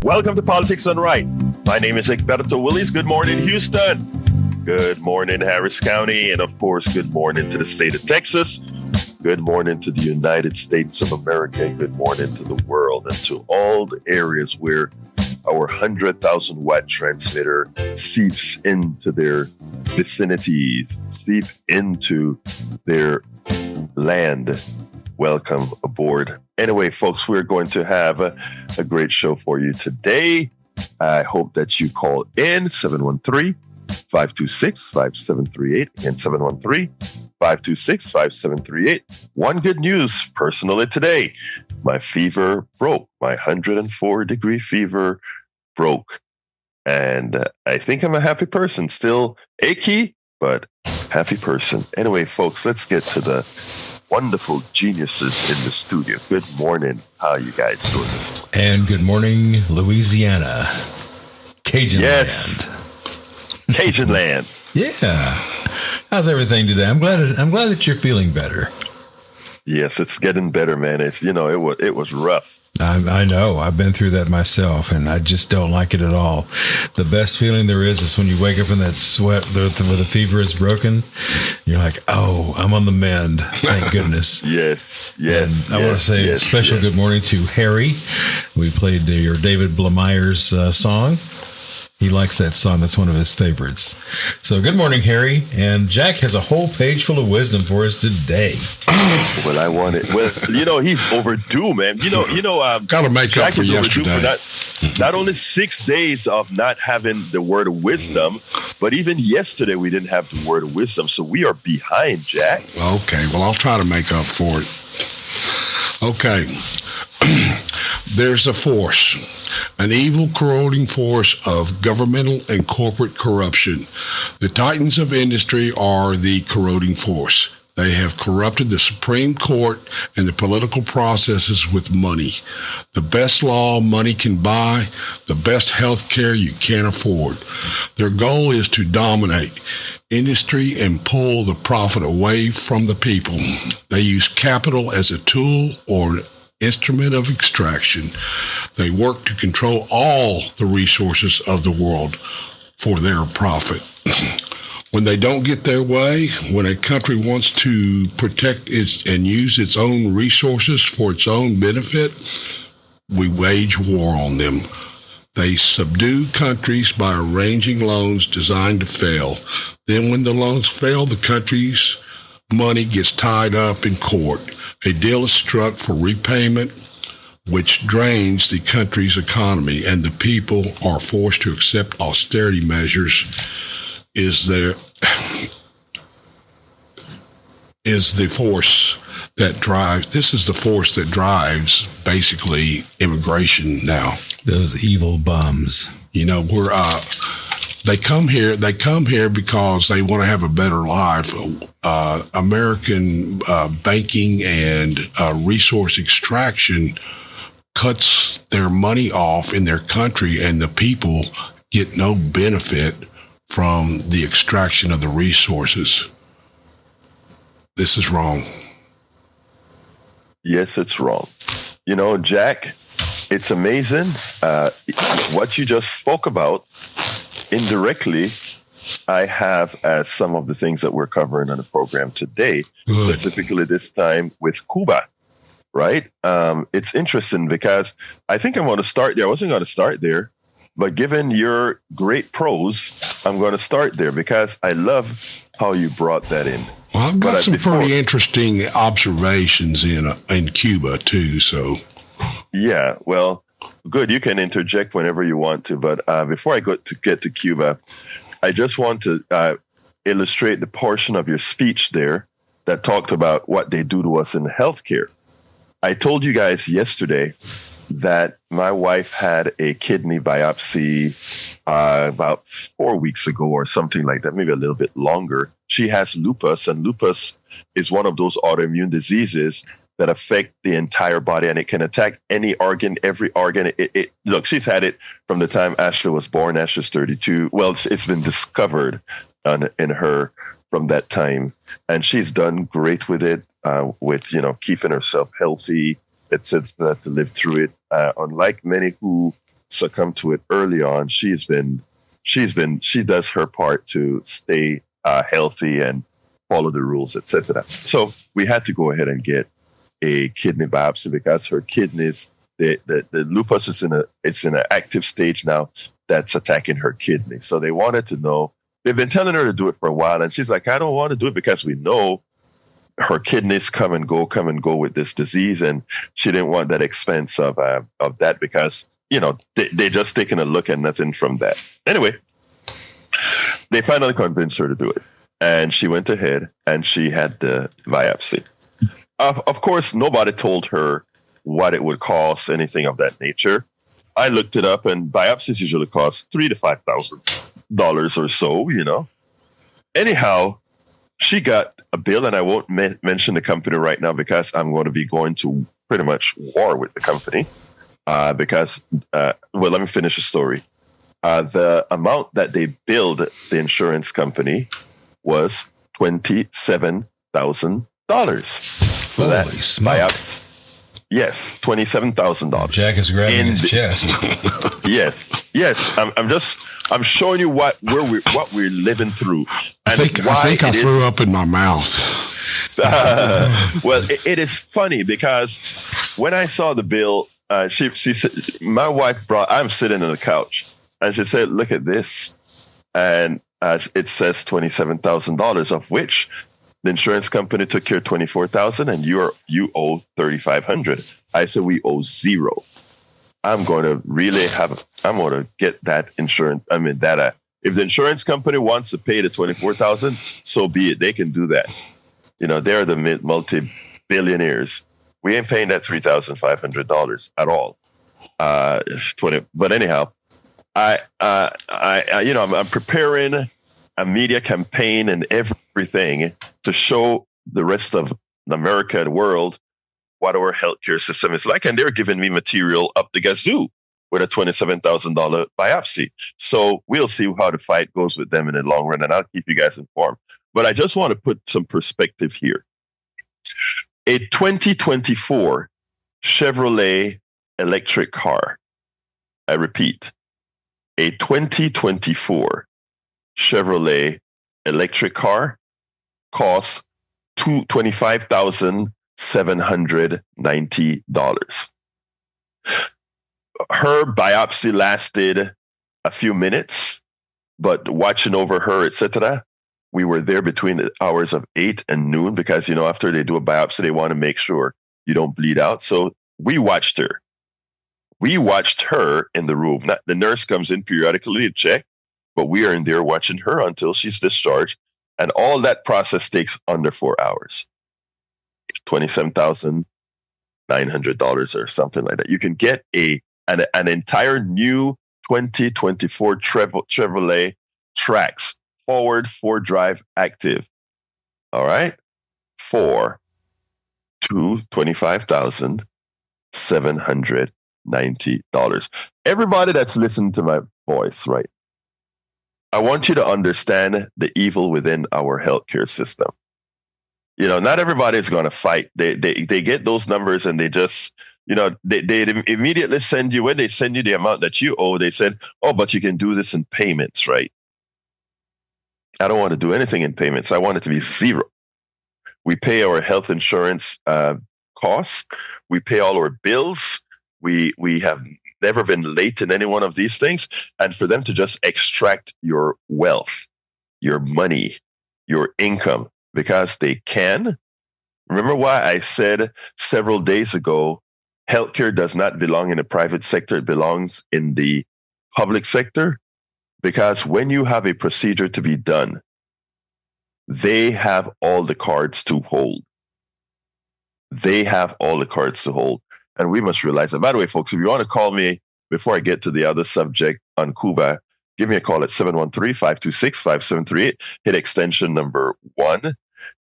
Welcome to Politics Done Right. My name is Egberto Willies. Good morning, Houston. Good morning, Harris County. And of course, good morning to the state of Texas. Good morning to the United States of America. Good morning to the world and to all the areas where our 100,000 watt transmitter seeps into their vicinities, seep into their land. Welcome aboard. Anyway, folks, we're going to have a great show for you today. I hope that you call in 713-526-5738. Again, 713-526-5738. One good news personally today. My fever broke. My 104-degree fever broke. And I think I'm a happy person. Still achy, but happy person. Anyway, folks, let's get to the wonderful geniuses in the studio. Good morning. How are you guys doing this morning? And good morning, Louisiana. Cajun land. Cajun land. Yeah. How's everything today? I'm glad that you're feeling better. Yes, it's getting better, man. It's it was rough. I know. I've been through that myself, and I just don't like it at all. The best feeling there is when you wake up in that sweat where the fever is broken. You're like, oh, I'm on the mend. Thank goodness. Yes. And I want to say a special good morning to Harry. We played your David Blemeyer's song. He likes that song. That's one of his favorites. So good morning, Harry. And Jack has a whole page full of wisdom for us today. Well, I want it. Well, he's overdue, man. Gotta make Jack up for yesterday. For not only 6 days of not having the word of wisdom, but even yesterday we didn't have the word of wisdom. So we are behind, Jack. Okay, well, I'll try to make up for it. Okay. There's a force, an evil corroding force of governmental and corporate corruption. The titans of industry are the corroding force. They have corrupted the Supreme Court and the political processes with money. The best law money can buy, the best health care you can't afford. Their goal is to dominate industry and pull the profit away from the people. They use capital as a tool or instrument of extraction. They work to control all the resources of the world for their profit. When they don't get their way, when a country wants to protect its and use its own resources for its own benefit, we wage war on them. They subdue countries by arranging loans designed to fail. Then when the loans fail, the country's money gets tied up in court. A deal is struck for repayment, which drains the country's economy, and the people are forced to accept austerity measures. Is the force that drives. This is the force that drives basically immigration now. Those evil bums. They come here because they want to have a better life. American banking and resource extraction cuts their money off in their country, and the people get no benefit from the extraction of the resources. This is wrong. Yes, it's wrong. Jack, it's amazing what you just spoke about. Indirectly, I have as some of the things that we're covering on the program today, specifically this time with Cuba, right? It's interesting because I think I'm going to start there. I wasn't going to start there, but given your great prose, I'm going to start there because I love how you brought that in. Well, I've got some pretty interesting observations in Cuba too, so. Yeah, well, good. You can interject whenever you want to. But before I get to Cuba, I just want to illustrate the portion of your speech there that talked about what they do to us in healthcare. I told you guys yesterday that my wife had a kidney biopsy about 4 weeks ago or something like that, maybe a little bit longer. She has lupus, and lupus is one of those autoimmune diseases that affect the entire body, and it can attack any organ, every organ. Look, she's had it from the time Ashley was born. Ashley's 32. Well, it's been discovered in her from that time, and she's done great with it, with keeping herself healthy, etc., to live through it. Unlike many who succumbed to it early on, she does her part to stay healthy and follow the rules, etc. So we had to go ahead and get a kidney biopsy because her kidneys, the lupus is in an active stage now that's attacking her kidney. So they wanted to know. They've been telling her to do it for a while, and she's like, I don't want to do it because we know her kidneys come and go with this disease, and she didn't want that expense of that because they just taking a look and nothing from that. Anyway, they finally convinced her to do it, and she went ahead and she had the biopsy. Of course, nobody told her what it would cost, anything of that nature. I looked it up, and biopsies usually cost $3,000 to $5,000 or so. Anyhow, she got a bill, and I won't mention the company right now because I'm going to be going to pretty much war with the company. Because let me finish the story. The amount that they billed the insurance company was $27,000 for that biopsy. Yes, $27,000. Jack is grabbing his chest. Yes. I'm showing you what we're living through. I think I threw up in my mouth. Well, it is funny because when I saw the bill, she said, my wife I'm sitting on the couch, and she said, "Look at this," and it says $27,000, of which the insurance company took care of $24,000, and you owe $3,500. I said, we owe zero. I'm going to get that insurance. If the insurance company wants to pay the $24,000, so be it. They can do that. They're the multi-billionaires. We ain't paying that $3,500 at all. But anyhow, I'm preparing a media campaign and everything to show the rest of America and the world what our healthcare system is like. And they're giving me material up the gazoo with a $27,000 biopsy. So we'll see how the fight goes with them in the long run, and I'll keep you guys informed. But I just want to put some perspective here. A 2024 Chevrolet electric car, I repeat, a 2024 Chevrolet electric car costs $25,790. Her biopsy lasted a few minutes, but watching over her, etc., we were there between the hours of 8 and noon because, after they do a biopsy, they want to make sure you don't bleed out. So we watched her. We watched her in the room. The nurse comes in periodically to check, but we are in there watching her until she's discharged. And all that process takes under 4 hours. $27,900 or something like that. You can get an entire new 2024 Chevrolet Trax forward 4-drive active. All right, for $25,790. Everybody that's listening to my voice, right? I want you to understand the evil within our healthcare system. Not everybody is going to fight. They get those numbers and they just, they immediately send you, when they send you the amount that you owe, they said, oh, but you can do this in payments, right? I don't want to do anything in payments. I want it to be zero. We pay our health insurance costs. We pay all our bills. We have never been late in any one of these things. And for them to just extract your wealth, your money, your income, because they can. Remember why I said several days ago, healthcare does not belong in the private sector. It belongs in the public sector. Because when you have a procedure to be done, they have all the cards to hold. They have all the cards to hold. And we must realize that. By the way, folks, if you want to call me before I get to the other subject on Cuba, give me a call at 713-526-5738. Hit extension number 1,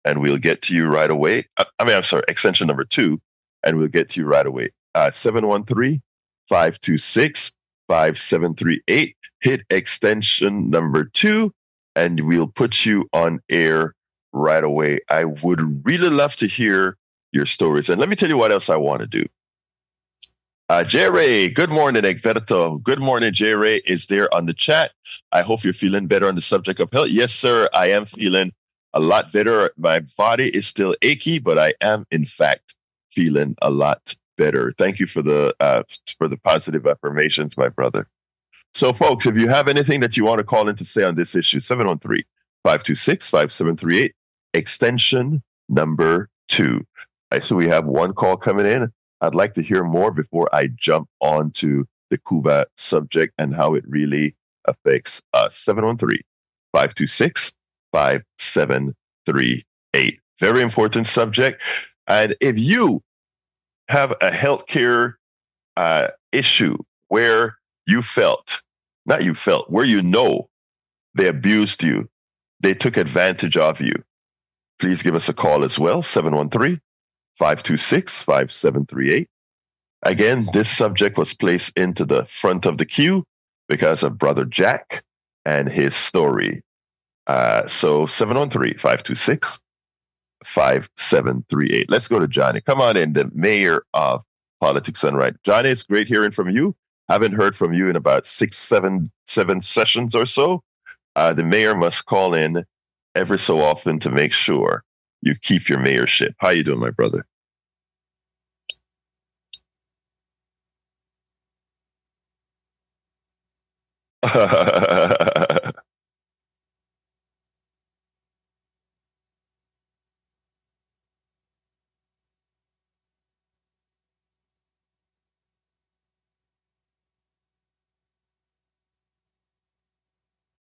and we'll get to you right away. Extension number 2, and we'll get to you right away. 713-526-5738. Hit extension number 2, and we'll put you on air right away. I would really love to hear your stories. And let me tell you what else I want to do. J. Ray, good morning, Egberto. Good morning, J. Ray is there on the chat. I hope you're feeling better on the subject of health. Yes, sir, I am feeling a lot better. My body is still achy, but I am, in fact, feeling a lot better. Thank you for the positive affirmations, my brother. So, folks, if you have anything that you want to call in to say on this issue, 713-526-5738, extension number 2. I see we have one call coming in. I'd like to hear more before I jump on to the Cuba subject and how it really affects us. 713-526-5738. Very important subject. And if you have a healthcare issue where where you know they abused you, they took advantage of you, please give us a call as well, 713-526-5738. Again, this subject was placed into the front of the queue because of Brother Jack and his story. So 713-526-5738. Let's go to Johnny. Come on in, the mayor of Politics and Right. Johnny, it's great hearing from you. Haven't heard from you in about 7 sessions or so. The mayor must call in every so often to make sure you keep your mayorship. How you doing, my brother?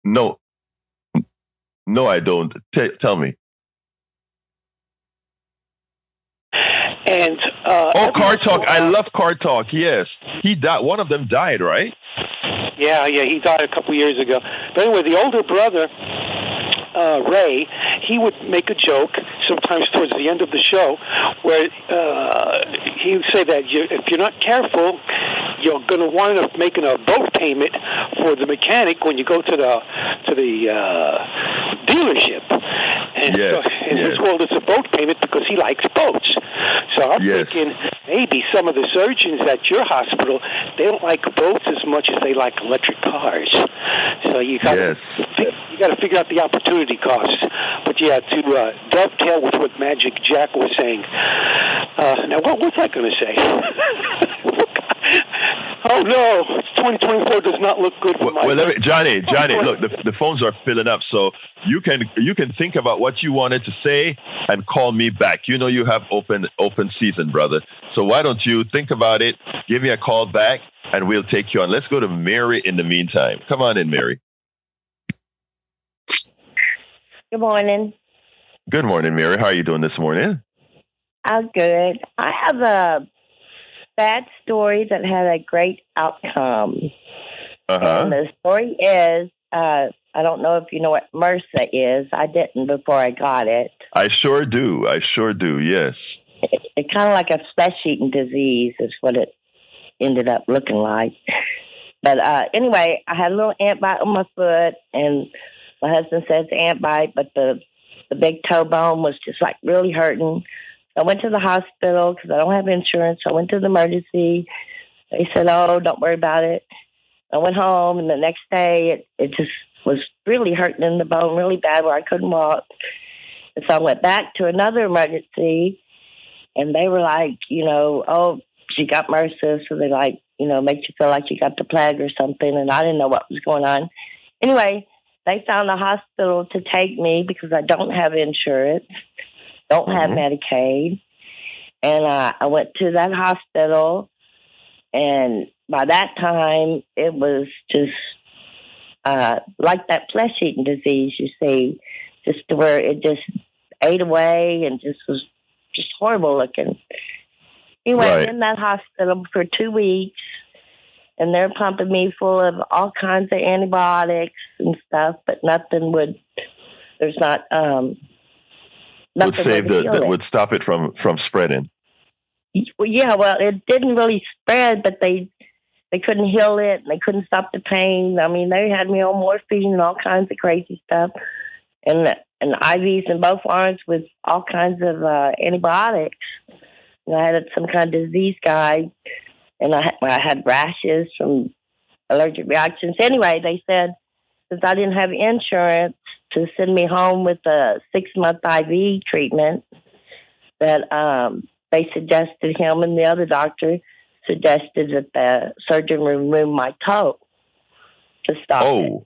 No, no, I don't. Tell me. And Card Talk. I love Card Talk. Yes, he died. One of them died, right? Yeah, he died a couple years ago. But anyway, the older brother, Ray, he would make a joke sometimes towards the end of the show where he would say that if you're not careful, you're going to wind up making a boat payment for the mechanic when you go to the dealership. And yes, so in his world, it's a boat payment because he likes boats. So I'm thinking maybe some of the surgeons at your hospital, they don't like boats as much as they like electric cars. So you got to figure out the opportunity costs. But yeah, to dovetail with what Magic Jack was saying. Now, what was I going to say? Oh no, 2024 does not look good for my. Well, Johnny, look, the phones are filling up, so you can think about what you wanted to say and call me back. You know you have open season, brother. So why don't you think about it? Give me a call back, and we'll take you on. Let's go to Mary in the meantime. Come on in, Mary. Good morning. Good morning, Mary. How are you doing this morning? I'm good. I have a bad story that had a great outcome. And the story is, I don't know if you know what MRSA is. I didn't before I got it. I sure do. Yes. It's kind of like a flesh-eating disease is what it ended up looking like. But anyway, I had a little ant bite on my foot, and my husband said it's an ant bite, but the big toe bone was just like really hurting. I went to the hospital because I don't have insurance. I went to the emergency. They said, "Oh, don't worry about it." I went home, and the next day it just was really hurting in the bone really bad where I couldn't walk. And so I went back to another emergency, and they were like, "Oh, she got MRSA," so they make you feel like you got the plague or something, and I didn't know what was going on. Anyway, they found a hospital to take me because I don't have insurance. Don't have Medicaid. And I went to that hospital, and by that time, it was just like that flesh-eating disease, you see, just where it just ate away and just was just horrible looking. Anyway, in that hospital for 2 weeks, and they're pumping me full of all kinds of antibiotics and stuff, but there's not... would save that would stop it from spreading. Well, it didn't really spread, but they couldn't heal it, and they couldn't stop the pain. I mean, they had me on morphine and all kinds of crazy stuff, and IVs in both arms with all kinds of antibiotics. And I had some kind of disease guy and I had rashes from allergic reactions. Anyway, they said since I didn't have insurance, to send me home with a 6-month IV treatment that they suggested, him and the other doctor suggested that the surgeon remove my toe to stop it.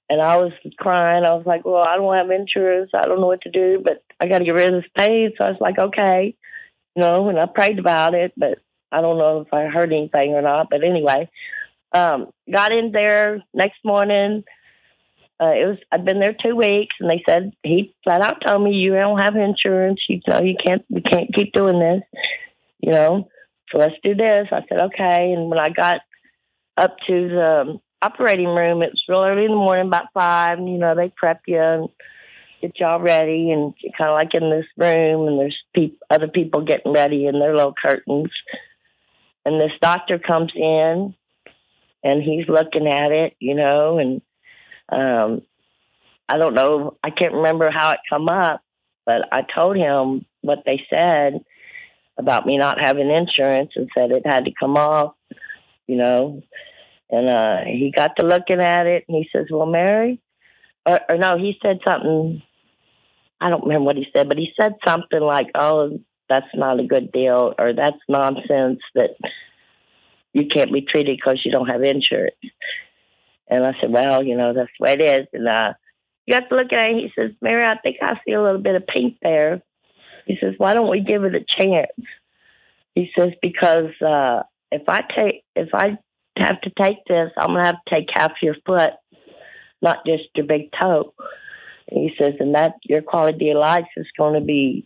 And I was crying. I was like, well, I don't have insurance. I don't know what to do, but I got to get rid of this pain. So I was like, okay, and I prayed about it, but I don't know if I heard anything or not. But anyway, got in there next morning. I'd been there 2 weeks, and they said, he flat out told me, you don't have insurance. We can't keep doing this, so let's do this. I said, okay. And when I got up to the operating room, it was real early in the morning, about 5, they prep you and get y'all ready, and you're kind of like in this room, and there's other people getting ready in their little curtains. And this doctor comes in, and he's looking at it, and I don't know, I can't remember how it come up, but I told him what they said about me not having insurance and said it had to come off, and he got to looking at it, and he says, well, Mary, or no, he said something, I don't remember what he said, but he said something like, oh, that's not a good deal, or that's nonsense that you can't be treated because you don't have insurance. And I said, well, that's the way it is. And you got to look at it. He says, Mary, I think I see a little bit of pink there. He says, why don't we give it a chance? He says, because if I have to take this, I'm going to have to take half your foot, not just your big toe. And he says, and that your quality of life is going to be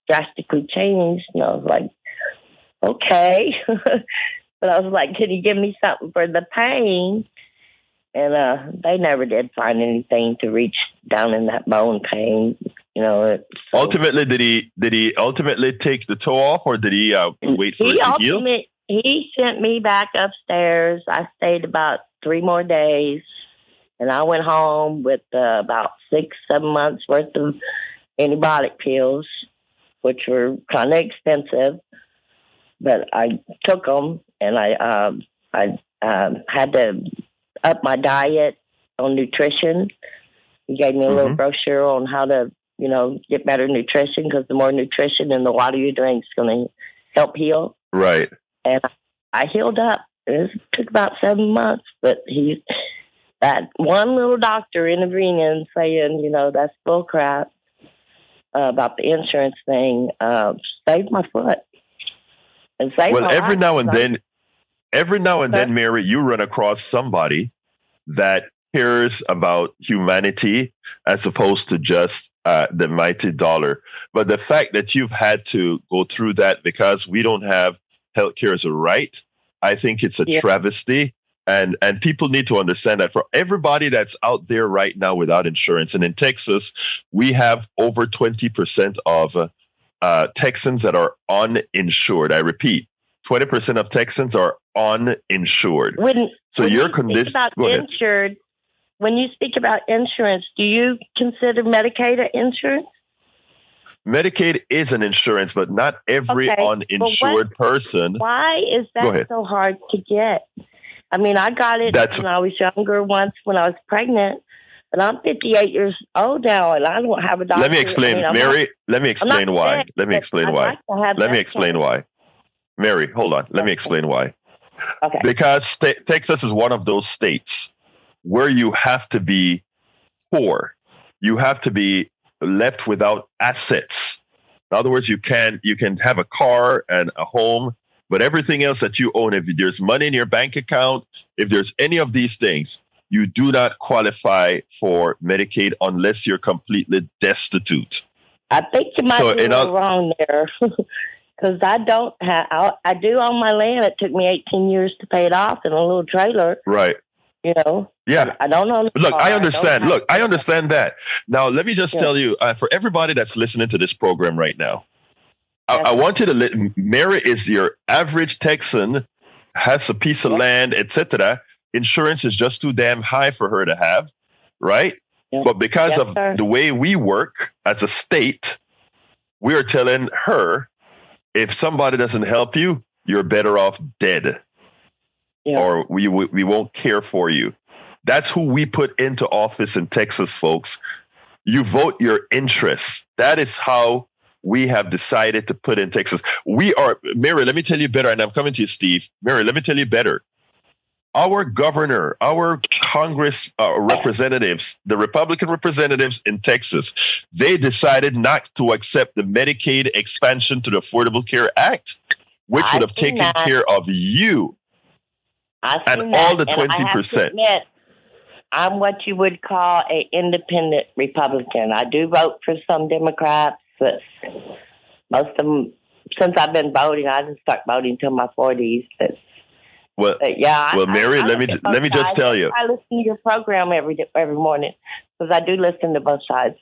drastically changed. And I was like, okay. But I was like, can you give me something for the pain? And they never did find anything to reach down in that bone pain. Ultimately, did he ultimately take the toe off, or did he wait for it to heal? He sent me back upstairs. I stayed about 3 more days, and I went home with about 6-7 months worth of antibiotic pills, which were kind of expensive, but I took them, and I had to up my diet on nutrition. He gave me a little brochure on how to, get better nutrition, because the more nutrition and the water you drink is going to help heal. Right. And I healed up. It took about 7 months, but that one little doctor intervening saying, that's bull crap about the insurance thing, saved my foot. And saved my every life. Every now and then, Mary, you run across somebody that cares about humanity as opposed to just the mighty dollar. But the fact that you've had to go through that because we don't have healthcare as a right, I think it's a travesty. And people need to understand that for everybody that's out there right now without insurance. And in Texas, we have over 20% of Texans that are uninsured. I repeat, 20% of Texans are uninsured. When your condition. When you speak about insurance, do you consider Medicaid an insurance? Medicaid is an insurance, but not every uninsured person. Why is that so hard to get? I mean, I got it when I was younger once when I was pregnant, but I'm 58 years old now, and I don't have a doctor. Let me explain, Mary. Let me explain why. Mary, hold on. Let me explain why. Okay. Because Texas is one of those states where you have to be poor. You have to be left without assets. In other words, you can have a car and a home, but everything else that you own, if there's money in your bank account, if there's any of these things, you do not qualify for Medicaid unless you're completely destitute. I think you might be wrong there. Because I do own my land. It took me 18 years to pay it off in a little trailer. Right. Yeah. I don't know. Look, I understand. I understand that. Now, let me just tell you, for everybody that's listening to this program right now, I want you to Mary is your average Texan, has a piece of land, etc. Insurance is just too damn high for her to have, right? Yep. But because of the way we work as a state, we are telling her, if somebody doesn't help you, you're better off dead, or we won't care for you. That's who we put into office in Texas, folks. You vote your interests. That is how we have decided to put in Texas. We are, Mary, let me tell you better, and I'm coming to you, Steve. Mary, let me tell you better. Our governor, our Congress representatives, the Republican representatives in Texas, they decided not to accept the Medicaid expansion to the Affordable Care Act, which would have taken care of you and all the 20%. I'm what you would call an independent Republican. I do vote for some Democrats, but most of them, since I've been voting, I didn't start voting until my 40s. But Mary, let me just tell you. I listen to your program every morning because I do listen to both sides.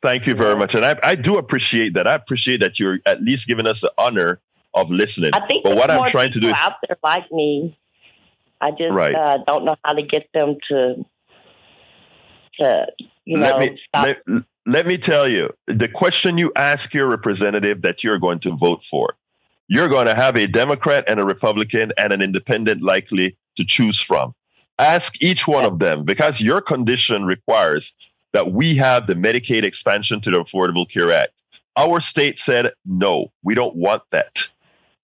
Thank you very much, and I do appreciate that. I appreciate that you're at least giving us the honor of listening. I think but what I'm trying to do is out there like me. I just don't know how to get them to stop. Let me tell you, the question you ask your representative that you're going to vote for, you're going to have a Democrat and a Republican and an independent likely to choose from. Ask each one of them, because your condition requires that we have the Medicaid expansion to the Affordable Care Act. Our state said, no, we don't want that.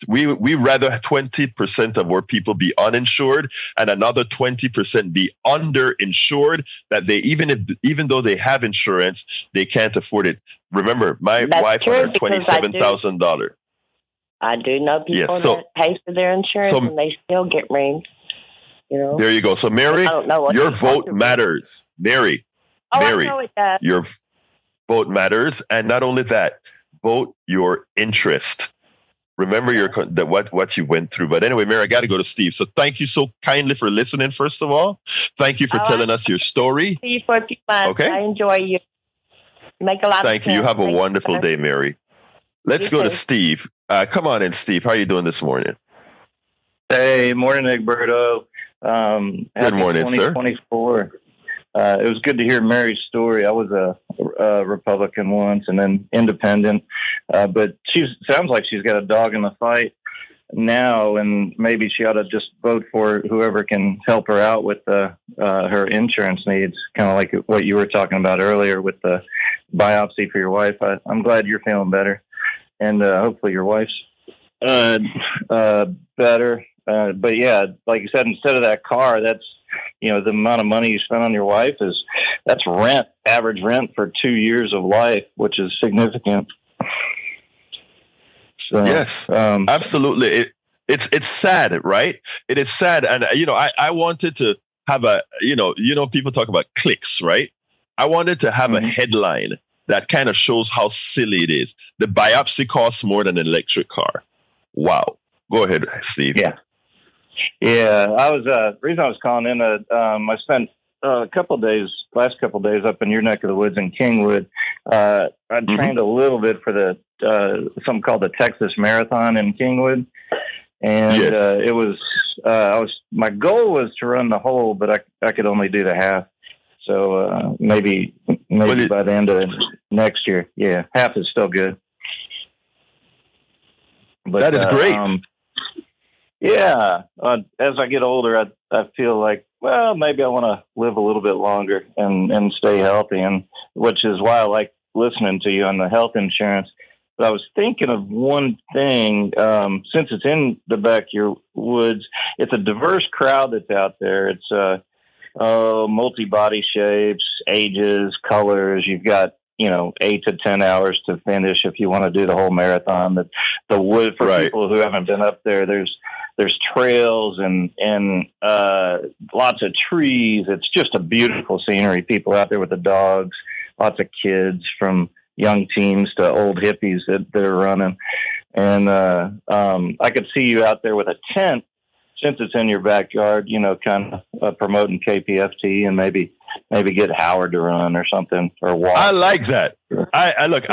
We rather 20% of our people be uninsured and another 20% be underinsured, that they even though they have insurance, they can't afford it. Remember, my wife had $27,000. I do know people that pay for their insurance and they still get reamed. There you go. So Mary, your vote matters. Mary, I know it does. Your vote matters, and not only that, vote your interest. Remember what you went through. But anyway, Mary, I got to go to Steve. So thank you so kindly for listening, first of all. Thank you for telling us your story. See you for a few months. Okay. I enjoy you. Make a lot of Thank you. You have a wonderful day, Mary. Let's go to Steve. Come on in, Steve. How are you doing this morning? Hey, morning, Egberto. Good morning, sir. 2024. It was good to hear Mary's story. I was a Republican once and then independent, but sounds like she's got a dog in the fight now, and maybe she ought to just vote for whoever can help her out with her insurance needs, kind of like what you were talking about earlier with the biopsy for your wife. I'm glad you're feeling better, and hopefully your wife's better. But yeah, like you said, instead of that car, that's the amount of money you spend on your wife that's rent, average rent for 2 years of life, which is significant. So, yes, absolutely. It's sad, right? It is sad. And, I wanted to have people talk about clicks, right? I wanted to have a headline that kind of shows how silly it is. The biopsy costs more than an electric car. Wow. Go ahead, Steve. Yeah, the reason I was calling in, I spent last couple of days up in your neck of the woods in Kingwood. I trained a little bit for something called the Texas Marathon in Kingwood. And it was, my goal was to run the whole, but I could only do the half. So maybe by the end of next year. Yeah, half is still good. But, that is great. As I get older, I feel like, well, maybe I want to live a little bit longer and stay healthy, and which is why I like listening to you on the health insurance. But I was thinking of one thing, since it's in the back of your woods, it's a diverse crowd that's out there. It's multi-body shapes, ages, colors. You've got 8 to 10 hours to finish if you want to do the whole marathon. The wood for people who haven't been up there, there's trails and lots of trees. It's just a beautiful scenery. People out there with the dogs, lots of kids from young teens to old hippies that are running. And I could see you out there with a tent, since it's in your backyard, kind of promoting KPFT, and maybe get Howard to run or something, or walk. I like that. I like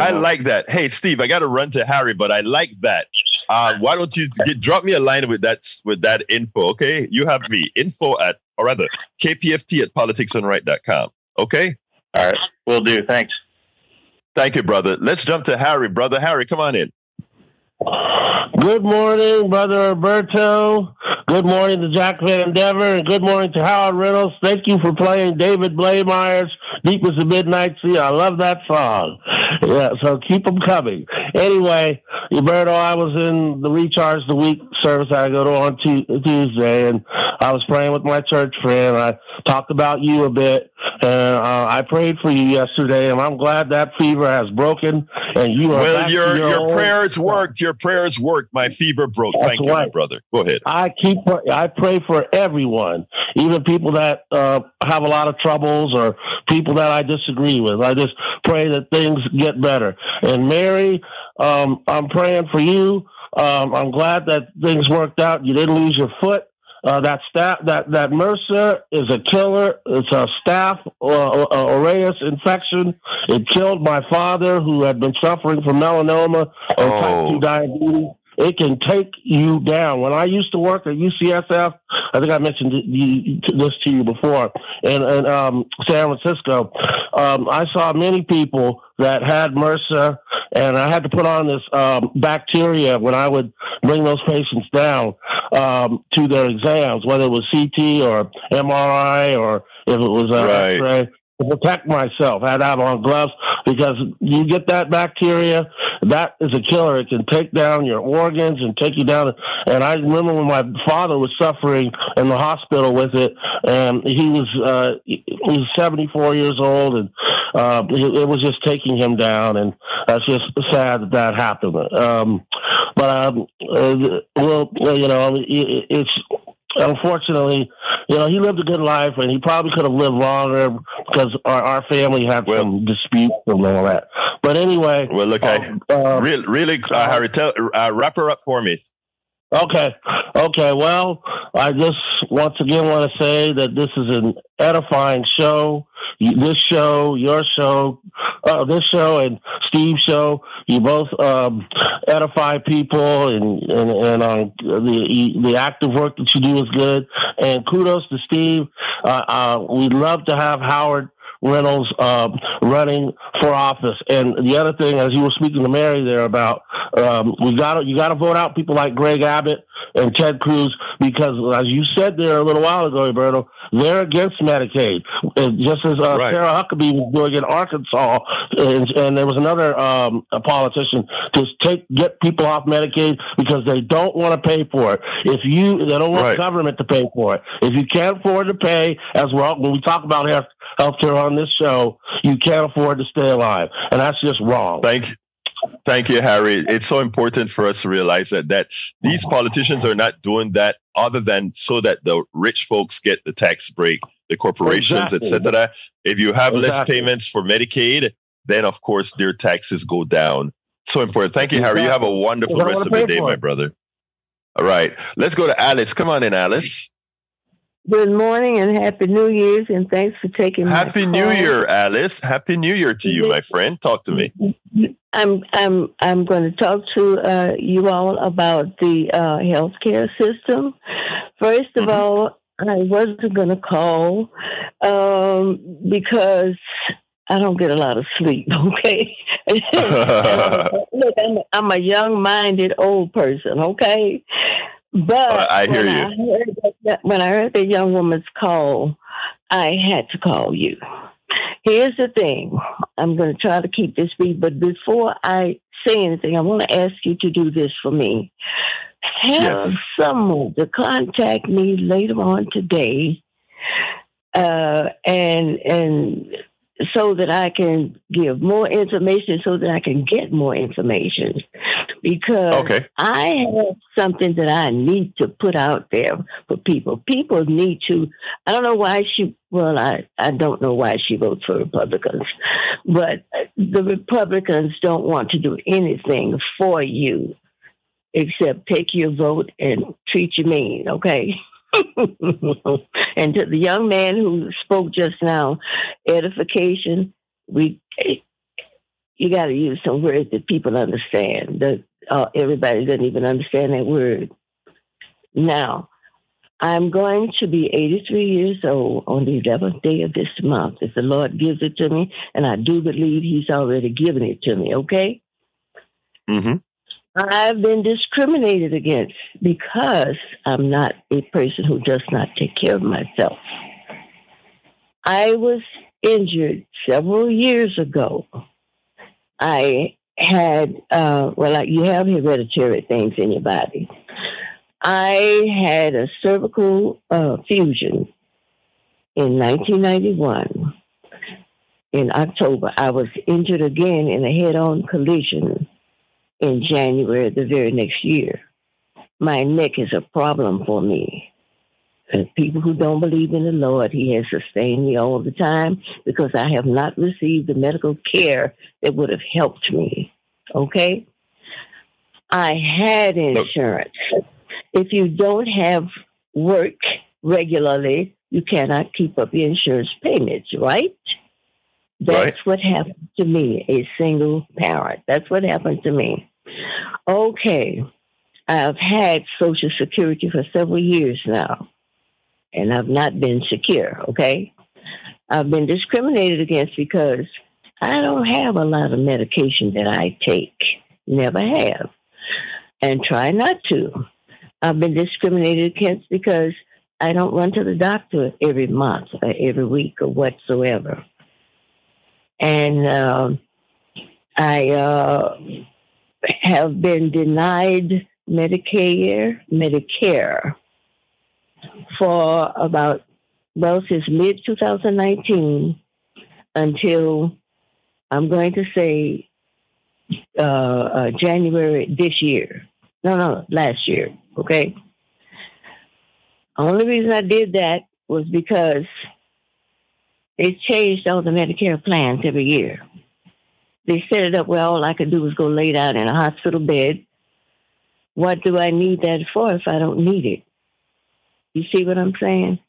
that. Hey, Steve, I got to run to Harry, but I like that. Why don't you drop me a line with that info? Okay, you have me KPFT@politicsandright.com. Okay. All right, will do. Thanks. Thank you, brother. Let's jump to Harry, brother. Harry, come on in. Good morning, Brother Roberto. Good morning to Jack Van Dever, and good morning to Howard Reynolds. Thank you for playing David Blameyer's Deep as the Midnight Sea. I love that song. Yeah, so keep them coming. Anyway, Roberto, I was in the Recharge the Week service I go to on Tuesday, and I was praying with my church friend. I talked about you a bit, and I prayed for you yesterday, and I'm glad that fever has broken, and you are back to your prayers worked. Your prayers worked. My fever broke. That's Thank you, right. my brother. Go ahead. I pray for everyone, even people that have a lot of troubles or people that I disagree with. I just pray that things get better. And Mary, I'm praying for you. I'm glad that things worked out. You didn't lose your foot. That MRSA is a killer. It's a staph aureus infection. It killed my father, who had been suffering from melanoma and type 2 diabetes. It can take you down. When I used to work at UCSF, I think I mentioned this to you before, in San Francisco, I saw many people that had MRSA, and I had to put on this bacteria when I would bring those patients down to their exams, whether it was CT or MRI or if it was X-ray. To protect myself, I had to have on gloves because you get that bacteria, that is a killer. It can take down your organs and take you down. And I remember when my father was suffering in the hospital with it, and he was 74 years old, and it was just taking him down. And that's just sad that happened. It's unfortunately, he lived a good life, and he probably could have lived longer because our family had some disputes and all that. But anyway, well, look, Harry, wrap her up for me. Okay. Well, I just once again want to say that this is an edifying show. This show, your show, this show, and Steve's show. You both edify people, and the active work that you do is good. And kudos to Steve. We'd love to have Howard Reynolds running for office. And the other thing, as you were speaking to Mary there about, you got to vote out people like Greg Abbott and Ted Cruz, because as you said there a little while ago, Roberto, they're against Medicaid, just as Sarah Huckabee was doing in Arkansas, and there was another a politician to get people off Medicaid because they don't want to pay for it. They don't want government to pay for it. If you can't afford to pay, when we talk about healthcare on this show, you can't afford to stay alive, and that's just wrong. Thank you, Harry. It's so important for us to realize that these politicians are not doing that other than so that the rich folks get the tax break, the corporations, etc. If you have less payments for Medicaid, then of course their taxes go down. So important. Thank you, Harry. You have a wonderful rest of the day, my brother. All right. Let's go to Alice. Come on in, Alice. Good morning and Happy New Year's, and thanks for taking my Happy New Year, Alice. Happy New Year to you, my friend. Talk to me. I'm going to talk to you all about the healthcare system. First of all, I wasn't going to call because I don't get a lot of sleep. Okay, look, I'm a young-minded old person. Okay. But I hear you. When I heard the young woman's call, I had to call you. Here's the thing. I'm going to try to keep this brief, but before I say anything, I want to ask you to do this for me. Have someone to contact me later on today, and so that I can give more information, so that I can get more information. Because I have something that I need to put out there for people. People need to, I don't know why I don't know why she votes for Republicans, but the Republicans don't want to do anything for you except take your vote and treat you mean, okay? And to the young man who spoke just now, edification, you got to use some words that people understand. Everybody doesn't even understand that word. Now, I'm going to be 83 years old on the 11th day of this month, if the Lord gives it to me, and I do believe He's already given it to me, okay? I've been discriminated against because I'm not a person who does not take care of myself. I was injured several years ago. I had, you have hereditary things in your body. I had a cervical fusion in 1991. In October, I was injured again in a head-on collision in January of the very next year. My neck is a problem for me. People who don't believe in the Lord, He has sustained me all the time because I have not received the medical care that would have helped me. Okay? I had insurance. If you don't have work regularly, you cannot keep up your insurance payments, right? That's what happened to me, a single parent. That's what happened to me. Okay, I've had Social Security for several years now, and I've not been secure, okay? I've been discriminated against because I don't have a lot of medication that I take. Never have. And try not to. I've been discriminated against because I don't run to the doctor every month or every week or whatsoever. And I have been denied Medicare for about, since mid-2019 until, I'm going to say, January this year. No, last year, okay? Only reason I did that was because they changed all the Medicare plans every year. They set it up where all I could do was go lay down in a hospital bed. What do I need that for if I don't need it? You see what I'm saying?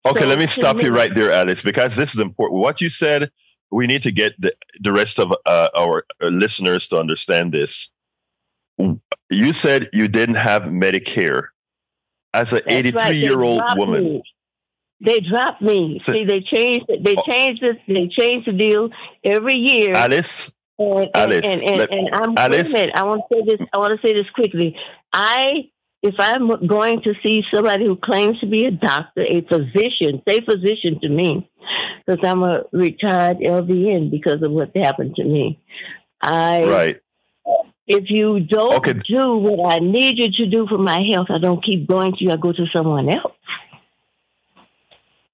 Okay, let me stop you right there, Alice, because this is important. What you said, we need to get the rest of our listeners to understand this. You said you didn't have Medicare as an 83-year-old woman. They dropped me. See, they changed the deal every year. Alice. And I'm Alice. Wait a minute. I want to say this quickly. If I'm going to see somebody who claims to be a doctor, a physician, say physician to me, because I'm a retired LVN because of what happened to me. If you don't do what I need you to do for my health, I don't keep going to you. I go to someone else.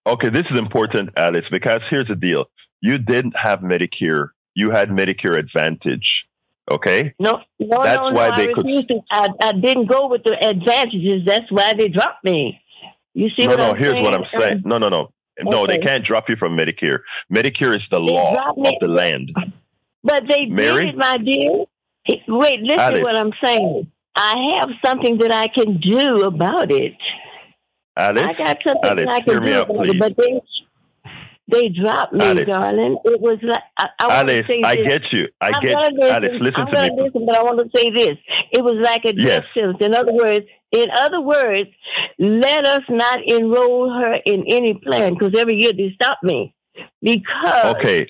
Okay, this is important, Alice, because here's the deal. You didn't have Medicare. You had Medicare Advantage. Okay? No. That's why they could. I didn't go with the advantages. That's why they dropped me. You see what I'm saying? Here's what I'm saying. No. No, they can't drop you from Medicare. Medicare is the law of the land. But they did it, my dear. Wait, listen Alice. To what I'm saying. I have something that I can do about it. Alice, I got something that I can do about it, but they dropped me, Alice. Darling. It was like Alice, I get you. Alice, listen to me. But I want to say this. It was like a death sentence. In other words, let us not enroll her in any plan because every year they stop me. Because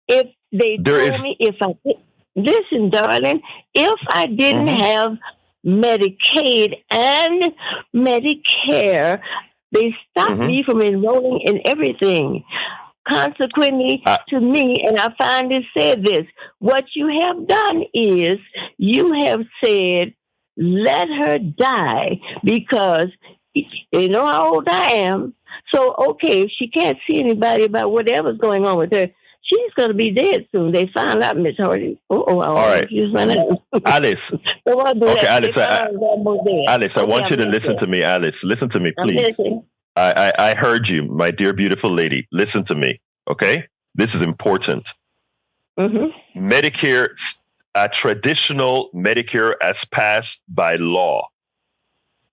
if they told me listen, darling, if I didn't have Medicaid and Medicare, they stopped me from enrolling in everything. Consequently, to me, and I finally said this, what you have done is you have said, let her die because you know how old I am. So, okay, if she can't see anybody about whatever's going on with her, she's going to be dead soon. They found out, Miss Hardy. All right. Alice. Alice, I want you to listen to me, Alice. Listen to me, please. I heard you, my dear, beautiful lady. Listen to me, okay? This is important. Medicare, a traditional Medicare as passed by law.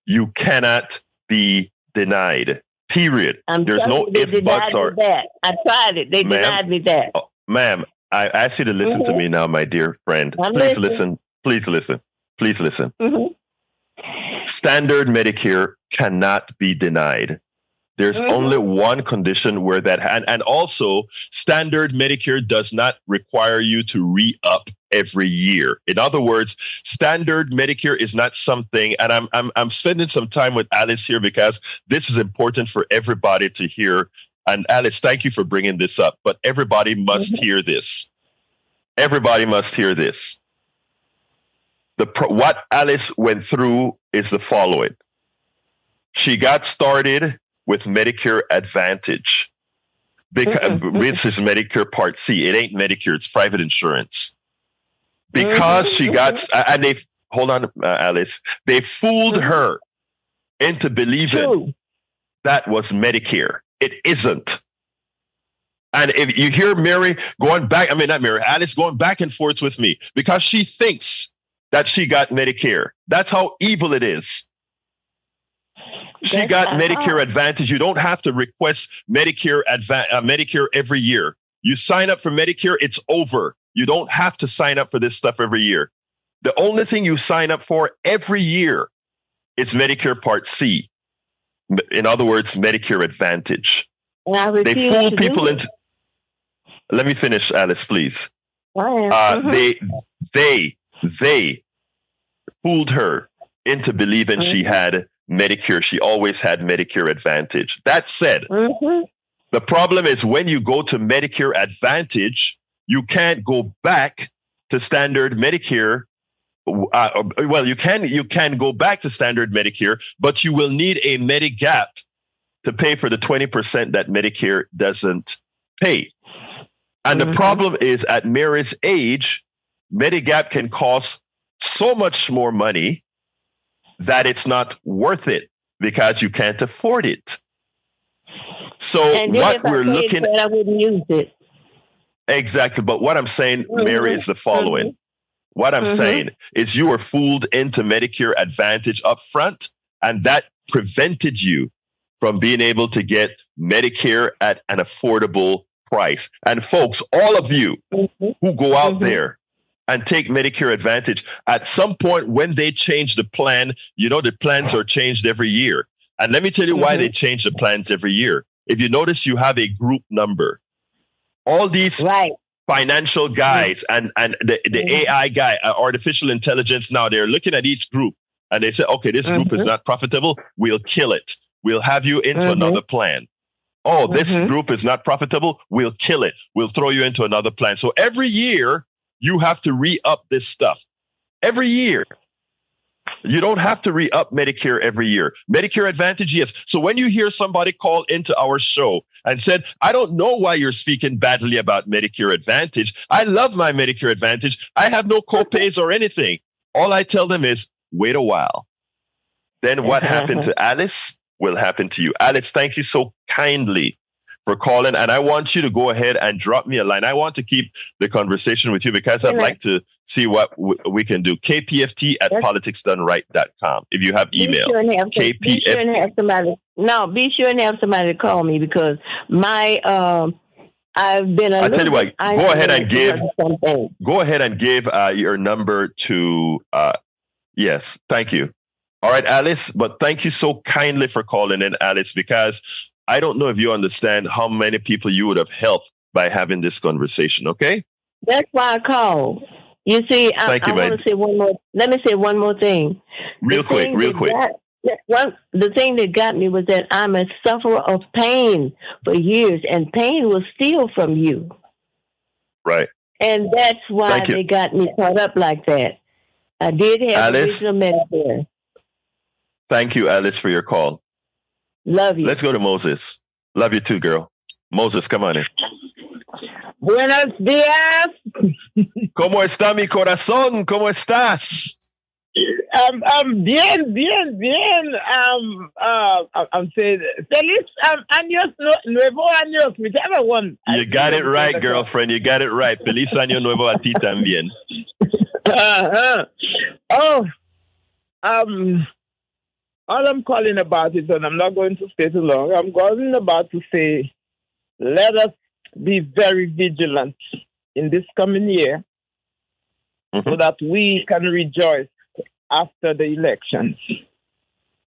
You cannot be denied. Period. There's no if, buts, or... I tried it. They denied me that. Ma'am, I ask you to listen to me now, my dear friend. Please listen. Please listen. Please listen. Standard Medicare cannot be denied. There's only one condition where that, and also standard Medicare does not require you to re-up every year. In other words, standard Medicare is not something, and I'm spending some time with Alice here because this is important for everybody to hear. And Alice, thank you for bringing this up, but everybody must hear this. Everybody must hear this. What Alice went through is the following. She got started with Medicare Advantage. Because this is Medicare Part C. It ain't Medicare, it's private insurance. Because she got, and they, hold on, Alice, they fooled her into believing that was Medicare. It isn't. And if you hear Mary going back, not Mary, Alice going back and forth with me because she thinks that she got Medicare. That's how evil it is. She got Medicare Advantage. You don't have to request Medicare every year. You sign up for Medicare, it's over. You don't have to sign up for this stuff every year. The only thing you sign up for every year is Medicare Part C. In other words, Medicare Advantage. They fool people into. Let me finish, Alice, please. They fooled her into believing she had Medicare. She always had Medicare Advantage. That said, the problem is when you go to Medicare Advantage, you can't go back to standard Medicare. Well, you can go back to standard Medicare, but you will need a Medigap to pay for the 20% that Medicare doesn't pay. And the problem is at Mary's age, Medigap can cost so much more money that it's not worth it because you can't afford it. So what we're looking at, I wouldn't use it. Exactly. But what I'm saying, Mary, is the following. What I'm saying is you were fooled into Medicare Advantage up front, and that prevented you from being able to get Medicare at an affordable price. And folks, all of you who go out there and take Medicare Advantage, at some point when they change the plan, the plans are changed every year. And let me tell you why they change the plans every year. If you notice, you have a group number. All these financial guys and the AI guy, artificial intelligence, now they're looking at each group and they say, okay, this group is not profitable. We'll kill it. We'll have you into another plan. Oh, this group is not profitable. We'll kill it. We'll throw you into another plan. So every year you have to re-up this stuff. Every year. You don't have to re-up Medicare every year. Medicare Advantage, yes. So when you hear somebody call into our show and said, I don't know why you're speaking badly about Medicare Advantage. I love my Medicare Advantage. I have no co-pays or anything. All I tell them is, wait a while. Then what happened to Alice will happen to you. Alice, thank you so kindly for calling. And I want you to go ahead and drop me a line. I want to keep the conversation with you because I'd like to see what we can do. KPFT@politicsdoneright.com. If you have email, KPFT. Be sure and have somebody to call me because I've been. I'll tell you what. Go ahead and give your number to. Yes, thank you. All right, Alice. But thank you so kindly for calling in, Alice, because I don't know if you understand how many people you would have helped by having this conversation. Okay. That's why I called. You see, I want to say one more. Let me say one more thing. Real quick. The thing that got me was that I'm a sufferer of pain for years, and pain will steal from you. Right. And that's why they got me caught up like that. I did have original Medicare. Thank you, Alice, for your call. Love you. Let's go to Moses. Love you too, girl. Moses, come on in. Buenos días. ¿Cómo está mi corazón? ¿Cómo estás? Bien. I'm saying feliz años nuevo años, whichever one. You got it right, girlfriend. You got it right. Feliz año nuevo a ti también. All I'm calling about is, and I'm not going to stay too long, I'm calling about to say, let us be very vigilant in this coming year so that we can rejoice after the elections.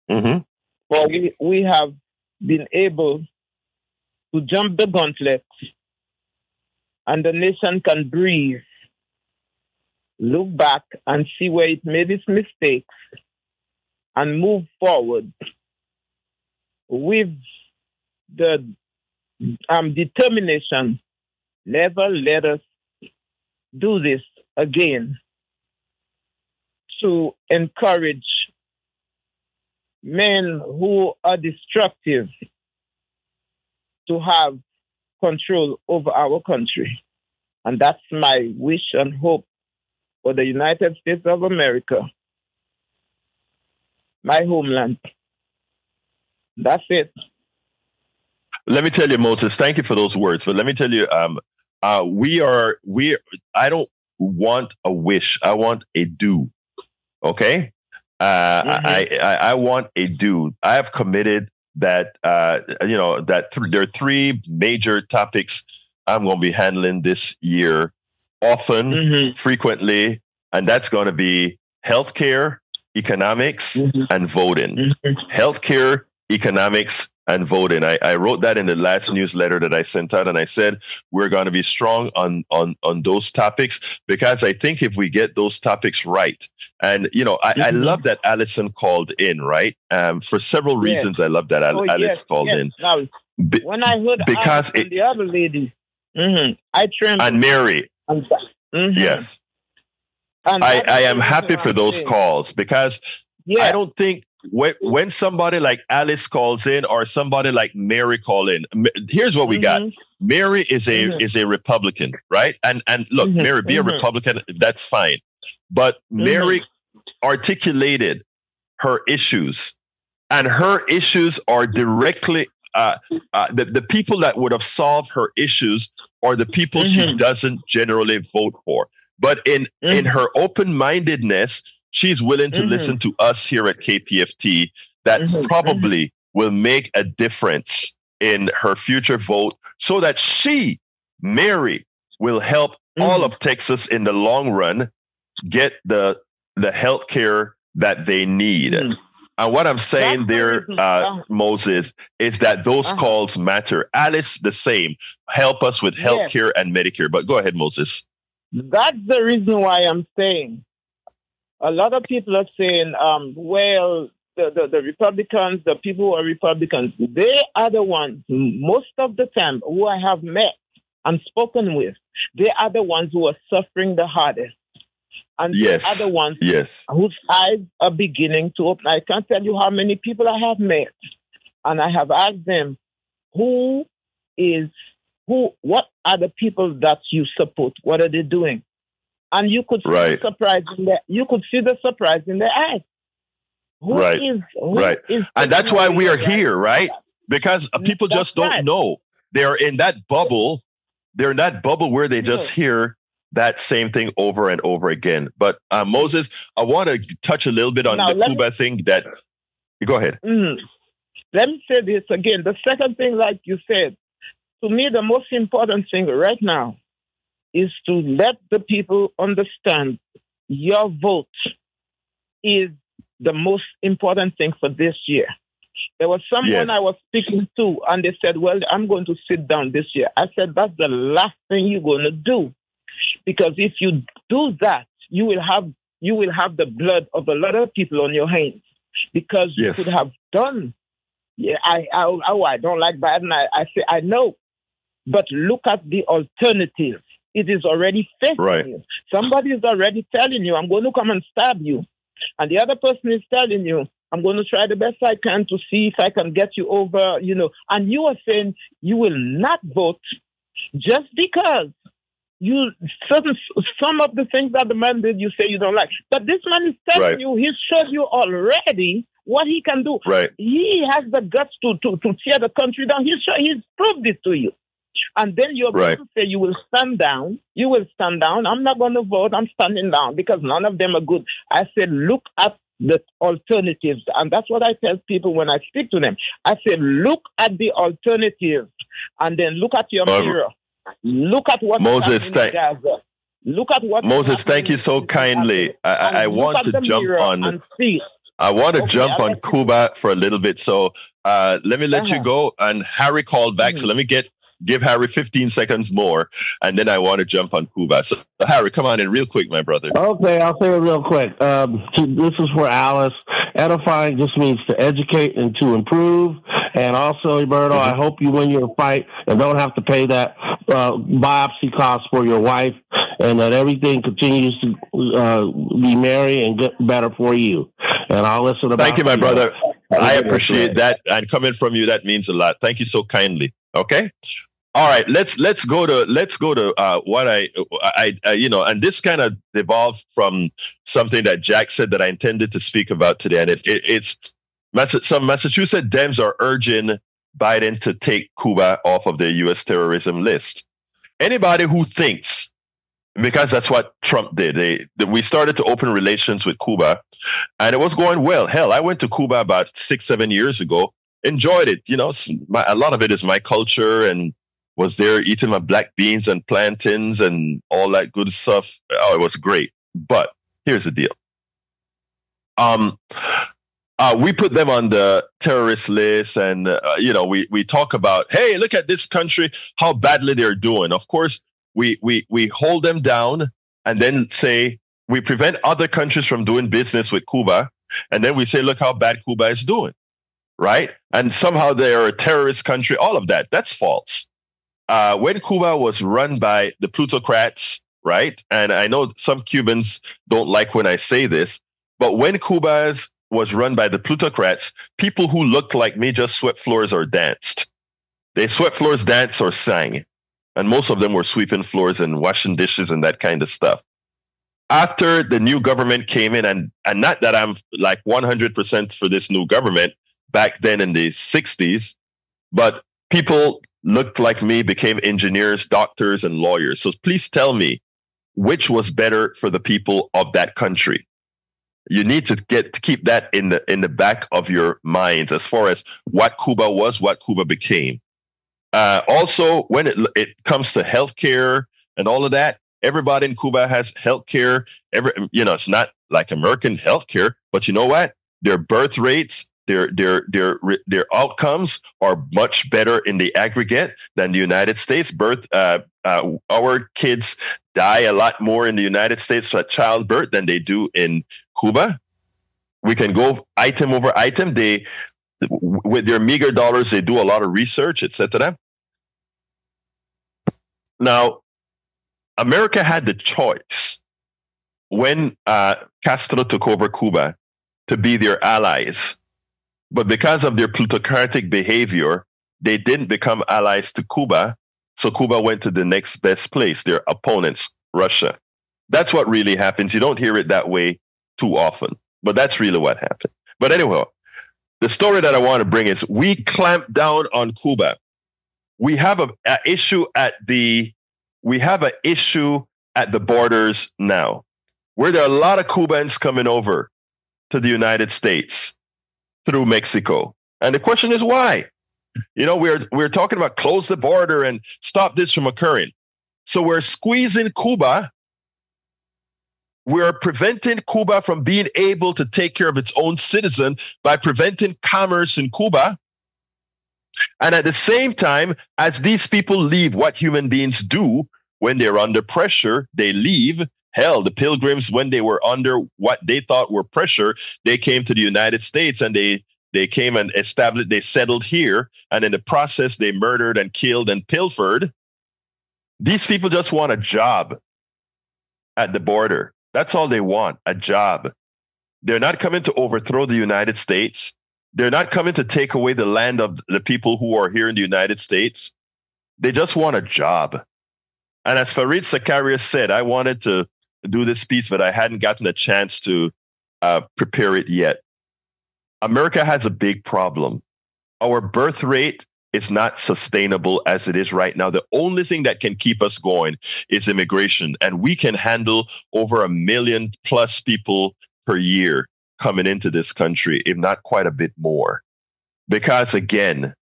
For we have been able to jump the gauntlet and the nation can breathe, look back and see where it made its mistakes and move forward with the determination, never let us do this again, to encourage men who are destructive to have control over our country. And that's my wish and hope for the United States of America, my homeland. That's it. Let me tell you, Moses, thank you for those words. But let me tell you, I don't want a wish. I want a do. Okay? I want a do. I have committed that, there are three major topics I'm going to be handling this year, often, frequently, and that's going to be healthcare, economics, and voting. Healthcare, economics, and voting. I wrote that in the last newsletter that I sent out, and I said we're going to be strong on those topics, because I think if we get those topics right, and I love that Allison called in, right? For several reasons, I love that Alice called in. Now, when I heard because the other lady, I trembled. And Mary, yes, and I am happy for those calls, because I don't think. When somebody like Alice calls in or somebody like Mary call in, here's what we got. Mary is a Republican, right? And look, Mary, be a Republican, that's fine. But Mary articulated her issues, and her issues are directly the people that would have solved her issues are the people she doesn't generally vote for. But in her open-mindedness, she's willing to listen to us here at KPFT that probably will make a difference in her future vote, so that she, Mary, will help all of Texas in the long run get the health care that they need. And what I'm saying there, Moses, is that those calls matter. Alice, the same. Help us with health care and Medicare. But go ahead, Moses. That's the reason why I'm saying. A lot of people are saying, well, the Republicans, the people who are Republicans, they are the ones, most of the time, who I have met and spoken with, they are the ones who are suffering the hardest. And they are the ones whose eyes are beginning to open. I can't tell you how many people I have met. And I have asked them, what are the people that you support? What are they doing? And you could see the surprise in the surprise in their eyes. Who is, and that's why we are here, right? Because people just don't know. They're in that bubble. They're in that bubble where they just hear that same thing over and over again. But Moses, I want to touch a little bit on the Cuba thing. Go ahead. Let me say this again. The second thing, like you said, to me, the most important thing right now is to let the people understand your vote is the most important thing for this year. There was someone I was speaking to, and they said, well, I'm going to sit down this year. I said, that's the last thing you're going to do. Because if you do that, you will have the blood of a lot of people on your hands. Because you could have done, I don't like Biden. I say, I know. But look at the alternative. It is already facing you. Somebody is already telling you, I'm going to come and stab you. And the other person is telling you, I'm going to try the best I can to see if I can get you over, And you are saying you will not vote just because some of the things that the man did, you say you don't like. But this man is telling you, he's showed you already what he can do. He has the guts to tear the country down. He's proved it to you. And then you're going to say you will stand down. You will stand down. I'm not going to vote. I'm standing down because none of them are good. I said, look at the alternatives. And that's what I tell people when I speak to them. I say, look at the alternatives and then look at your mirror. Look at what Moses, look at what Moses, thank you so kindly. I want to jump on. I want to jump on Cuba for a little bit. So let me let you go. And Harry called back. So let me give Harry 15 seconds more. And then I want to jump on Cuba. So Harry, come on in real quick, my brother. Okay, I'll say it real quick. This is for Alice. Edifying just means to educate and to improve. And also, Roberto, I hope you win your fight and don't have to pay that biopsy cost for your wife, and that everything continues to be merry and get better for you. And I'll listen about. Thank you, my brother. I appreciate that. And coming from you, that means a lot. Thank you so kindly. Okay. All right. Let's go to what I and this kind of evolved from something that Jack said that I intended to speak about today. And it's some Massachusetts Dems are urging Biden to take Cuba off of the U.S. terrorism list. Anybody who thinks, because that's what Trump did, we started to open relations with Cuba, and it was going well. Hell, I went to Cuba about 6-7 years ago, enjoyed it. A lot of it is my culture, and was there eating my black beans and plantains and all that good stuff. Oh, it was great. But here's the deal. We put them on the terrorist list, and we talk about, hey, look at this country, how badly they're doing. Of course, we hold them down and then say we prevent other countries from doing business with Cuba, and then we say, look how bad Cuba is doing, right? And somehow they're a terrorist country. All of that, that's false. When Cuba was run by the plutocrats, right? And I know some Cubans don't like when I say this, but when Cuba was run by the plutocrats, people who looked like me just swept floors or danced. They swept floors, danced, or sang. And most of them were sweeping floors and washing dishes and that kind of stuff. After the new government came in, and not that I'm like 100% for this new government back then in the 60s, but people looked like me, became engineers, doctors, and lawyers. So please tell me which was better for the people of that country. You need to keep that in the back of your minds as far as what Cuba was, what Cuba became. Also, when it comes to healthcare and all of that, everybody in Cuba has healthcare. It's not like American healthcare, but you know what? Their birth rates, their outcomes are much better in the aggregate than the United States. Our kids die a lot more in the United States at childbirth than they do in Cuba. We can go item over item. They, with their meager dollars, they do a lot of research, etc. Now, America had the choice when Castro took over Cuba to be their allies. But because of their plutocratic behavior, they didn't become allies to Cuba. So Cuba went to the next best place, their opponents, Russia. That's what really happens. You don't hear it that way too often, but that's really what happened. But anyway, the story that I want to bring is we clamped down on Cuba. We have an issue at the borders now, where there are a lot of Cubans coming over to the United States through Mexico. And the question is why? We're talking about close the border and stop this from occurring. So we're squeezing Cuba. We're preventing Cuba from being able to take care of its own citizen by preventing commerce in Cuba. And at the same time, as these people leave, what human beings do when they're under pressure, they leave. Hell, the Pilgrims, when they were under what they thought were pressure, they came to the United States and they came and established, they settled here. And in the process, they murdered and killed and pilfered. These people just want a job at the border. That's all they want, a job. They're not coming to overthrow the United States. They're not coming to take away the land of the people who are here in the United States. They just want a job. And as Fareed Zakaria said, I wanted to do this piece, but I hadn't gotten a chance to prepare it yet. America has a big problem. Our birth rate is not sustainable as it is right now. The only thing that can keep us going is immigration. And we can handle over 1 million plus people per year coming into this country, if not quite a bit more. Because again,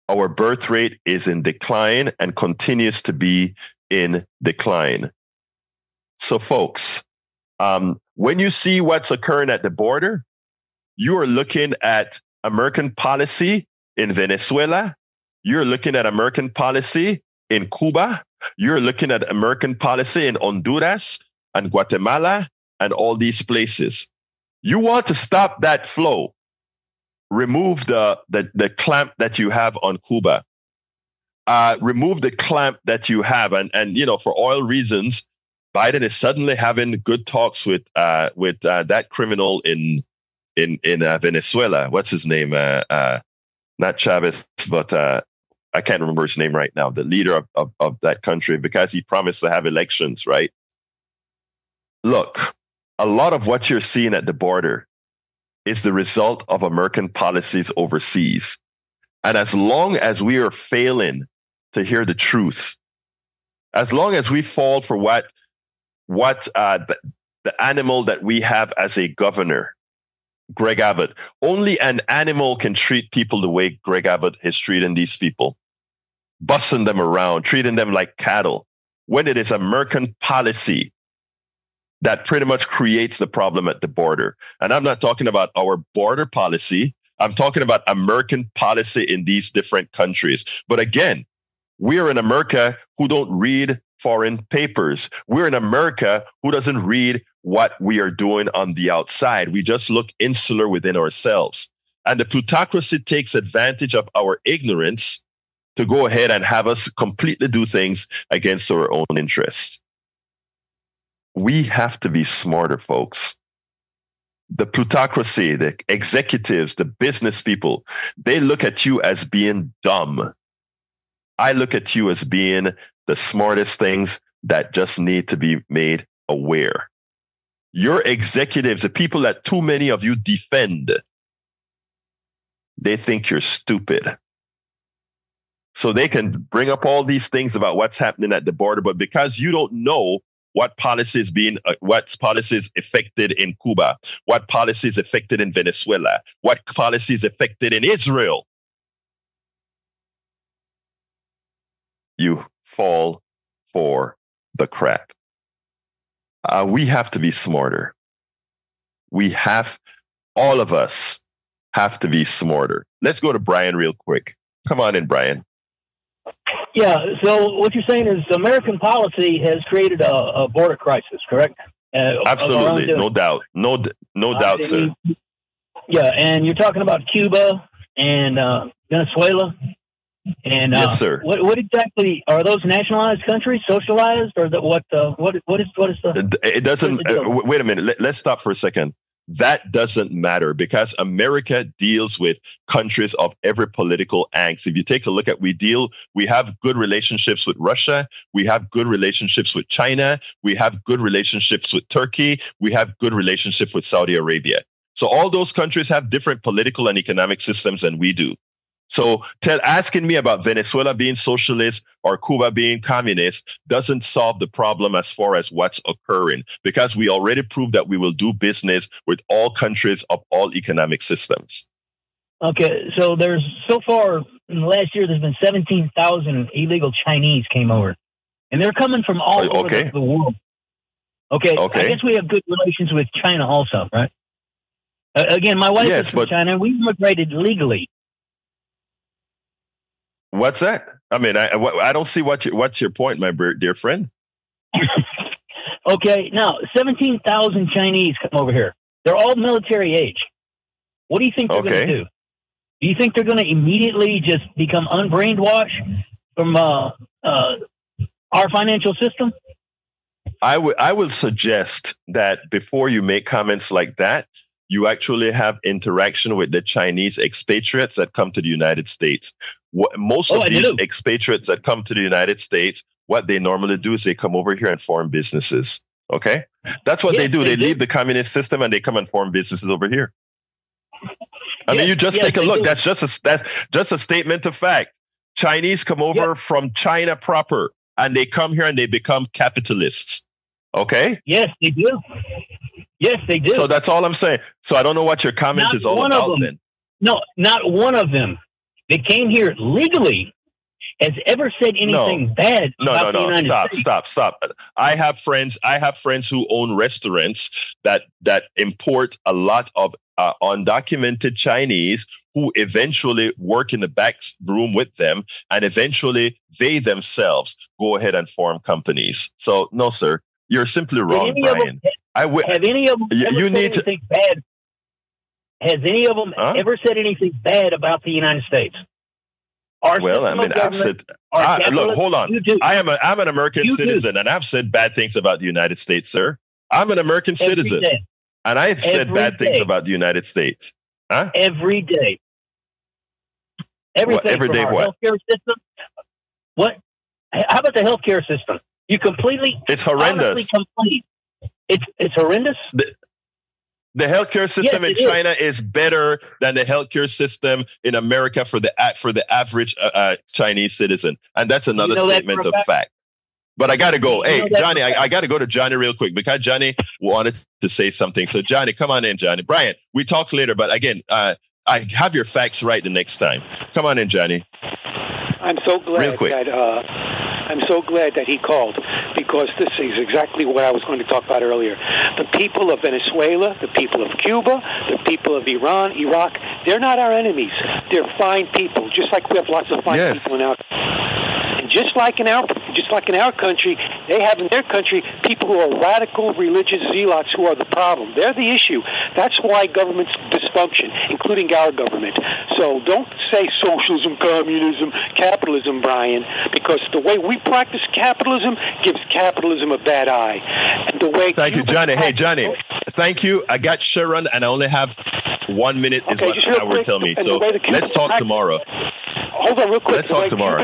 our birth rate is in decline and continues to be in decline. So folks, when you see what's occurring at the border, You are looking at American policy in Venezuela. You're looking at American policy in Cuba. You're looking at American policy in Honduras and Guatemala and all these places. You want to stop that flow. Remove the clamp that you have on Cuba. Remove the clamp that you have. And for oil reasons, Biden is suddenly having good talks with that criminal in Venezuela. What's his name? Not Chavez, but I can't remember his name right now. The leader of that country, because he promised to have elections, right? Look, a lot of what you're seeing at the border is the result of American policies overseas. And as long as we are failing to hear the truth, as long as we fall for what the animal that we have as a governor, Greg Abbott, only an animal can treat people the way Greg Abbott is treating these people, bussing them around, treating them like cattle, when it is American policy that pretty much creates the problem at the border. And I'm not talking about our border policy. I'm talking about American policy in these different countries. But again, we're in America who don't read foreign papers. We're in America who doesn't read what we are doing on the outside. We just look insular within ourselves. And the plutocracy takes advantage of our ignorance to go ahead and have us completely do things against our own interests. We have to be smarter, folks. The plutocracy, the executives, the business people, they look at you as being dumb. I look at you as being the smartest things that just need to be made aware. Your executives, the people that too many of you defend, they think you're stupid. So they can bring up all these things about what's happening at the border, but because you don't know what policy is affected in Cuba, what policy is affected in Venezuela, what policy is affected in Israel, you fall for the crap. We have to be smarter. All of us have to be smarter. Let's go to Brian real quick. Come on in, Brian. Yeah, so what you're saying is American policy has created a border crisis, correct? Absolutely, no doubt. No doubt, sir. Yeah, and you're talking about Cuba and Venezuela. And yes, sir. What exactly are those nationalized countries, socialized, or what is the? It doesn't. Wait a minute. Let's stop for a second. That doesn't matter because America deals with countries of every political angst. If you take a look at, we have good relationships with Russia. We have good relationships with China. We have good relationships with Turkey. We have good relationships with Saudi Arabia. So all those countries have different political and economic systems than we do. So asking me about Venezuela being socialist or Cuba being communist doesn't solve the problem as far as what's occurring, because we already proved that we will do business with all countries of all economic systems. Okay, so so far in the last year, there's been 17,000 illegal Chinese came over, and they're coming from all over the world. Okay, I guess we have good relations with China also, right? Again, my wife is from China, and we immigrated legally. What's that? I mean, I don't see what's your point, my dear friend. Okay, now 17,000 Chinese come over here. They're all military age. What do you think they're going to do? Do you think they're going to immediately just become unbrainwashed from our financial system? I will suggest that before you make comments like that, you actually have interaction with the Chinese expatriates that come to the United States. Most of these expatriates that come to the United States, what they normally do is they come over here and form businesses. Okay? That's what they do. They leave the communist system and they come and form businesses over here. I mean, you just take a look. That's just a statement of fact. Chinese come over from China proper and they come here and they become capitalists. Okay? Yes, they do. Yes, they do. So that's all I'm saying. So I don't know what your comment is all about then. No, not one of them. They came here legally has ever said anything bad about the United States. Stop. I have friends who own restaurants that import a lot of undocumented Chinese who eventually work in the back room with them, and eventually they themselves go ahead and form companies. So no, sir, you're simply wrong, Brian. Have any of them ever said anything bad? Has any of them ever said anything bad about the United States? Well, I mean, I've said. Look, hold on. I'm an American citizen, and I've said bad things about the United States, sir. I'm an American citizen, and I've said bad things about the United States. Huh? Every day. Everything every day? What? Healthcare system. What? How about the healthcare system? You completely. It's horrendous. It's horrendous. The healthcare system in China is better than the healthcare system in America for the average Chinese citizen, and that's another statement of fact. But I got to go. Hey, Johnny, I got to go to Johnny real quick because Johnny wanted to say something. So, Johnny, come on in, Johnny. Brian, we talk later, but again, I have your facts right the next time. Come on in, Johnny. I'm so glad that he called, because this is exactly what I was going to talk about earlier. The people of Venezuela, the people of Cuba, the people of Iran, Iraq, they're not our enemies. They're fine people, just like we have lots of fine people in our country. And just like in our country, they have in their country people who are radical religious zealots who are the problem. They're the issue. That's why government's dysfunction, including our government. So don't say socialism, communism, capitalism, Brian, because the way we practice capitalism gives capitalism a bad eye. And the way Thank you, Johnny. Hey, Johnny, thank you. I got Sharon, and I only have 1 minute is what Howard tell me. So let's talk tomorrow. Hold on real quick. Let's talk tomorrow.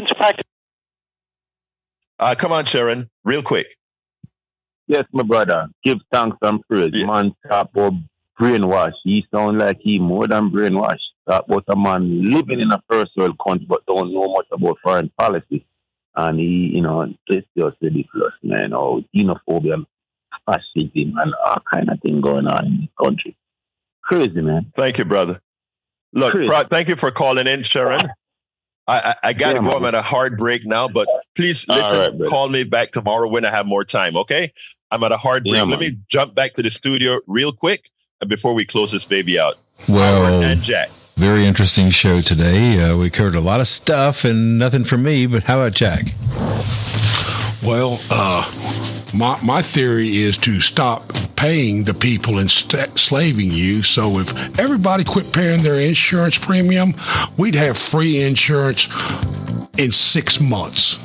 Come on, Sharon, real quick. Yes, my brother. Give thanks and praise. Yeah. Man, talk about brainwash. He sound like he more than brainwash. Talk about a man living in a first world country but don't know much about foreign policy. And he, it's just ridiculous, man. Oh, xenophobia, fascism, and all kind of thing going on in this country. Crazy, man. Thank you, brother. Look, thank you for calling in, Sharon. I got to go. I'm at a hard break now, but please listen, call me back tomorrow when I have more time, okay? I'm at a hard break. Let me jump back to the studio real quick before we close this baby out. Well, Howard and Jack. Very interesting show today. We covered a lot of stuff and nothing from me, but how about Jack? Well, my theory is to stop paying the people enslaving you. So if everybody quit paying their insurance premium, we'd have free insurance in 6 months.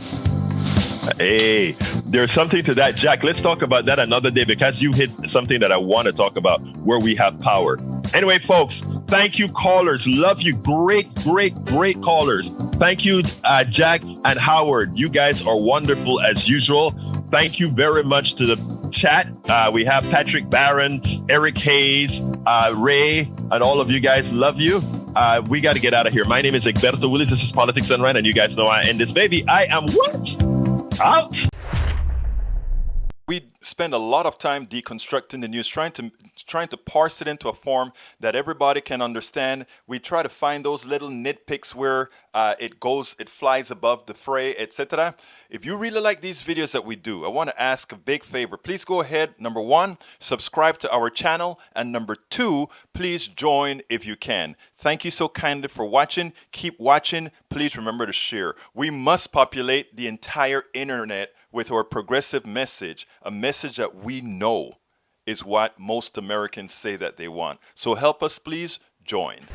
Hey, there's something to that, Jack. Let's talk about that another day, because you hit something that I want to talk about, where we have power. Anyway, folks, thank you, callers. Love you. Great callers. Thank you, Jack and Howard. You guys are wonderful as usual. Thank you very much to the chat. We have Patrick Barron, Eric Hayes, Ray, and all of you guys. Love you. We got to get out of here. My name is Egberto Willis. This is Politics and Rant, and you guys know I end this baby. I am what? Out. We spend a lot of time deconstructing the news, trying to parse it into a form that everybody can understand. We try to find those little nitpicks where it flies above the fray, etc. If you really like these videos that we do, I want to ask a big favor. Please go ahead. Number 1, subscribe to our channel. And number 2, please join if you can. Thank you so kindly for watching. Keep watching. Please remember to share. We must populate the entire internet with our progressive message, a message that we know is what most Americans say that they want. So help us, please join.